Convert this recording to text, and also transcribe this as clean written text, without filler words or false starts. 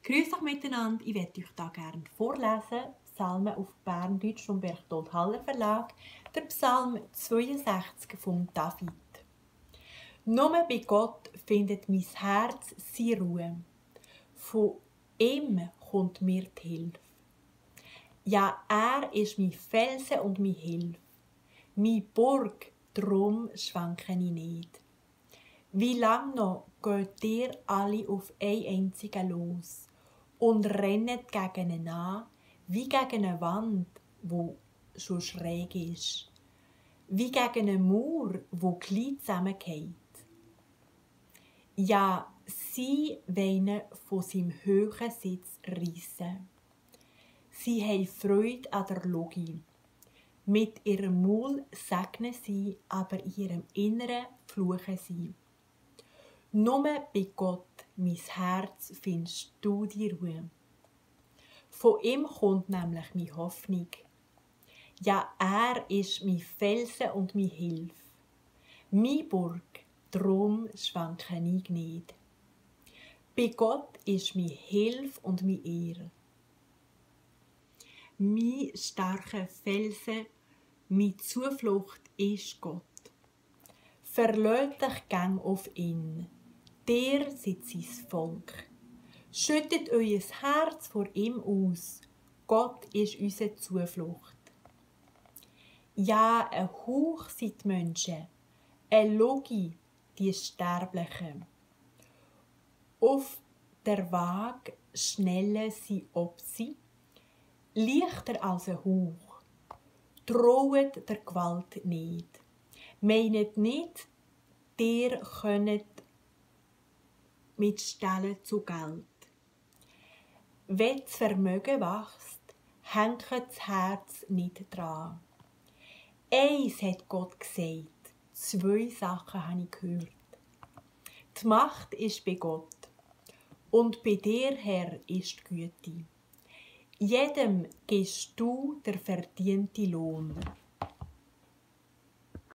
Grüß euch miteinander, ich werde euch hier gerne vorlesen. Psalmen auf Berndeutsch vom Berchtold Haller Verlag, der Psalm 62 von David. Nur bei Gott findet mein Herz seine Ruhe. Von ihm kommt mir die Hilfe. Ja, er ist mein Felsen und meine Hilfe. Meine Burg, drum schwanke ich nicht. Wie lang noch geht ihr alle auf einen einzigen los und rennet gegen ihn an, wie gegen eine Wand, wo schon schräg ist, wie gegen eine Mauer, wo gleich zusammengeht. Ja, sie wollen von seinem hohen Sitz reissen. Sie haben Freude an der Logik. Mit ihrem Maul segnen sie, aber in ihrem Inneren fluchen sie. Nur bei Gott, mein Herz, findest du die Ruhe. Von ihm kommt nämlich meine Hoffnung. Ja, er ist mein Felsen und meine Hilfe. Meine Burg, drum schwanke ich nicht. Bei Gott ist meine Hilfe und meine Ehre. Mein starker Felsen, meine Zuflucht ist Gott. Verlasst dich gern auf ihn. Der seid sein Volk. Schüttet euer Herz vor ihm aus. Gott ist unsere Zuflucht. Ja, ein Hauch sind die Menschen, eine Logi die Sterblichen. Auf der Waage schneller sie ob sie, leichter als ein Hauch. Trauet der Gewalt nicht. Meinet nicht, ihr könnt mit Stellen zu Geld. Wenn das Vermögen wächst, hängt das Herz nicht dran. Eins hat Gott gesagt, 2 Sachen habe ich gehört. Die Macht ist bei Gott und bei dir, Herr, ist die Güte. Jedem gibst du der verdiente Lohn.